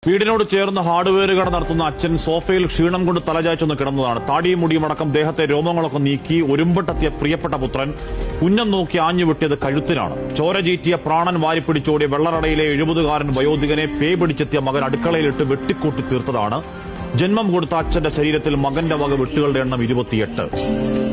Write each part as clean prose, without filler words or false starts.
വീടിനോട് ചേർന്ന് ഹാർഡ്വെയർ കട നടത്തുന്ന അച്ഛൻ സോഫയിൽ ക്ഷീണം കൊണ്ട് തലചായ്ച്ചൊന്ന് കിടന്നതാണ്. താടിയും മുടിയുമടക്കം ദേഹത്തെ രോമങ്ങളൊക്കെ നീക്കി ഒരുമ്പട്ടെത്തിയ പ്രിയപ്പെട്ട പുത്രൻ കുഞ്ഞം നോക്കി ആഞ്ഞുവെട്ടിയത് കഴുത്തിനാണ്. ചോര ചീറ്റിയ പ്രാണൻ വാരിപ്പിടിച്ചോടിയ വെള്ളറടയിലെ 70-കാരൻ വയോധികനെ പേ പിടിച്ചെത്തിയ മകൻ അടുക്കളയിലിട്ട് വെട്ടിക്കൂട്ടി തീർത്തതാണ്. ജന്മം കൊടുത്ത അച്ഛന്റെ ശരീരത്തിൽ മകന്റെ വക വെട്ടുകളുടെ എണ്ണം 28.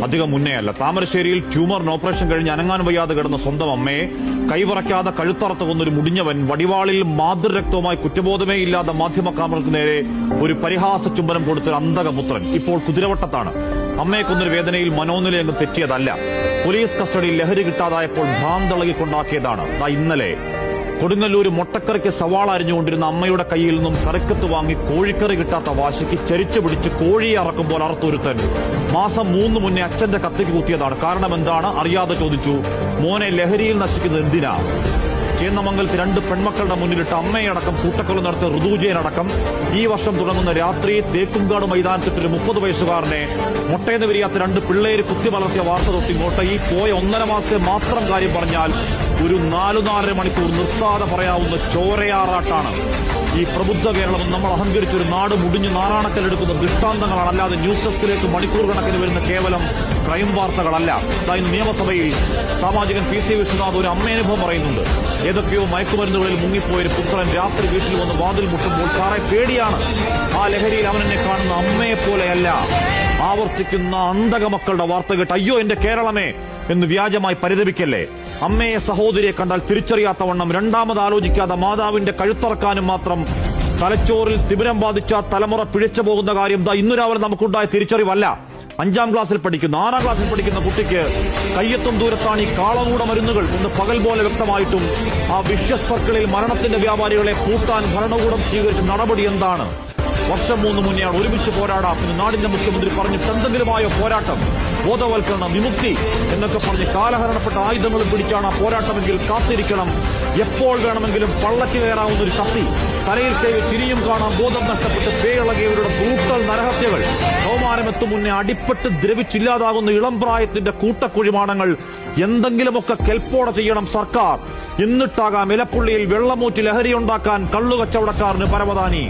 അധികം മുന്നേ അല്ല. താമരശ്ശേരിയിൽ ട്യൂമറിന് ഓപ്പറേഷൻ കഴിഞ്ഞ് അനങ്ങാൻ വയ്യാതെ കിടന്ന സ്വന്തം അമ്മയെ കൈവറയ്ക്കാതെ കഴുത്തറത്ത് കൊന്നൊരു മുടിഞ്ഞവൻ, വടിവാളിൽ മാതൃരക്തവുമായി കുറ്റബോധമേ ഇല്ലാതെ മാധ്യമക്കാമർക്ക് നേരെ ഒരു പരിഹാസ ചുംബനം കൊടുത്തൊരു അന്തകപുത്രൻ ഇപ്പോൾ കുതിരവട്ടത്താണ്. അമ്മയെ കൊന്നൊരു വേദനയിൽ മനോനിലയങ്ങ് തെറ്റിയതല്ല. പോലീസ് കസ്റ്റഡിയിൽ ലഹരി കിട്ടാതായപ്പോൾ ഭ്രാന്തളകിക്കൊണ്ടാക്കിയതാണ്. ഇന്നലെ കൊടുങ്ങല്ലൂർ മൊട്ടക്കറിക്ക് സവാള അരിഞ്ഞുകൊണ്ടിരുന്ന അമ്മയുടെ കയ്യിൽ നിന്നും കറിക്കത്ത് വാങ്ങി കോഴിക്കറി കിട്ടാത്ത വാശിക്ക് ചരിച്ചു പിടിച്ച് കോഴിയെ അറക്കുമ്പോൾ അറുത്തൊരുത്തൻ മാസം 3 മുന്നേ അച്ഛന്റെ കത്തിക്ക് കുത്തിയതാണ്. കാരണം എന്താണ് അറിയാതെ ചോദിച്ചു. മോനെ ലഹരിയിൽ നശിക്കുന്നത് എന്തിനാ? ചേന്നമംഗലത്ത് 2 പെൺമക്കളുടെ മുന്നിലിട്ട് അമ്മയടക്കം കൂട്ടക്കൊല നടത്തിയ ഋതുജയനടക്കം ഈ വർഷം തുടങ്ങുന്ന രാത്രി തേക്കുംകാട് മൈതാനത്തിട്ടൊരു 30 വയസ്സുകാരനെ മൊട്ടേന്ന് വിരിയാത്ത 2 പിള്ളേര് കുത്തി വളർത്തിയ വാർത്ത തൊട്ടിങ്ങോട്ട് ഈ പോയ 1.5 മാസത്തെ മാത്രം കാര്യം പറഞ്ഞാൽ ഒരു 4-4.5 മണിക്കൂർ നിർത്താതെ പറയാവുന്ന ചോരയാറാട്ടാണ്. ഈ പ്രബുദ്ധ കേരളം നമ്മൾ അഹങ്കരിച്ചൊരു നാട് മുടിഞ്ഞ് നാറാണക്കലെടുക്കുന്ന ദൃഷ്ടാന്തങ്ങളാണ്. അല്ലാതെ ന്യൂസ് ഡെസ്കിലേക്ക് മണിക്കൂർ കണക്കിന് വരുന്ന കേവലം ക്രൈം വാർത്തകളല്ല. ഇന്ന് നിയമസഭയിൽ സാമാജികൻ PC വിശ്വനാഥ് ഒരു അമ്മയനുഭവം പറയുന്നുണ്ട്. ഏതൊക്കെയോ മയക്കുമരുന്നുകളിൽ മുങ്ങിപ്പോയൊരു പുത്രൻ രാത്രി വീട്ടിൽ വന്ന് വാതിൽ മുട്ടുമ്പോൾ സാറേ പേടിയാണ്. ആ ലഹരിയിൽ അവനെന്നെ കാണുന്ന അമ്മയെപ്പോലെയല്ല. ആവർത്തിക്കുന്ന അന്തകമക്കളുടെ വാർത്ത കേട്ട് അയ്യോ എന്റെ കേരളമേ എന്ന് വ്യാജമായി പരിതപിക്കല്ലേ. അമ്മയെ സഹോദരിയെ കണ്ടാൽ തിരിച്ചറിയാത്തവണ്ണം രണ്ടാമത് ആലോചിക്കാതെ മാതാവിന്റെ കഴുത്തറക്കാനും മാത്രം തലച്ചോറിൽ തിമിരം ബാധിച്ച തലമുറ പിഴച്ചു പോകുന്ന കാര്യം ഇന്നു രാവിലെ നമുക്കുണ്ടായ തിരിച്ചറിവല്ല. 5ാം ക്ലാസ്സിൽ പഠിക്കുന്ന 6ാം ക്ലാസ്സിൽ പഠിക്കുന്ന കുട്ടിക്ക് കയ്യെത്തും ദൂരത്താണ് ഈ കാളകൂട മരുന്നുകൾ എന്ന് പകൽ പോലെ വ്യക്തമായിട്ടും ആ വിശ്വസ് സർക്കിളിൽ മരണത്തിന്റെ വ്യാപാരികളെ കൂട്ടാൻ ഭരണകൂടം സ്വീകരിച്ച നടപടി എന്താണ്? വർഷം 3 മുന്നെയാണ് ഒരുമിച്ച് പോരാടാം എന്ന് നാടിന്റെ മുഖ്യമന്ത്രി പറഞ്ഞിട്ട് എന്തെങ്കിലുമായോ പോരാട്ടം? ബോധവൽക്കരണം, വിമുക്തി എന്നൊക്കെ പറഞ്ഞ് കാലഹരണപ്പെട്ട ആയുധങ്ങളും പിടിച്ചാണ് ആ പോരാട്ടമെങ്കിൽ കാത്തിരിക്കണം. എപ്പോൾ വേണമെങ്കിലും പള്ളക്ക് കയറാവുന്ന ഒരു കത്തി, തലയിൽ കൈ തിരിയും കാണാൻ ബോധം നഷ്ടപ്പെട്ട് പേയിളകിയവരുടെ ബ്രൂട്ടൽ നരഹത്യകൾ, കൗമാരമെത്തും മുന്നേ അടിപ്പെട്ട് ദ്രവിച്ചില്ലാതാകുന്ന ഇളം പ്രായത്തിന്റെ കൂട്ടക്കുഴിമാണങ്ങൾ എന്തെങ്കിലുമൊക്കെ കെൽപ്പോടെ ചെയ്യണം സർക്കാർ. എന്നിട്ടാകാം ഇലപ്പുള്ളിയിൽ വെള്ളമൂറ്റി ലഹരിയുണ്ടാക്കാൻ കള്ളുകച്ചവടക്കാരന് പരവതാനി.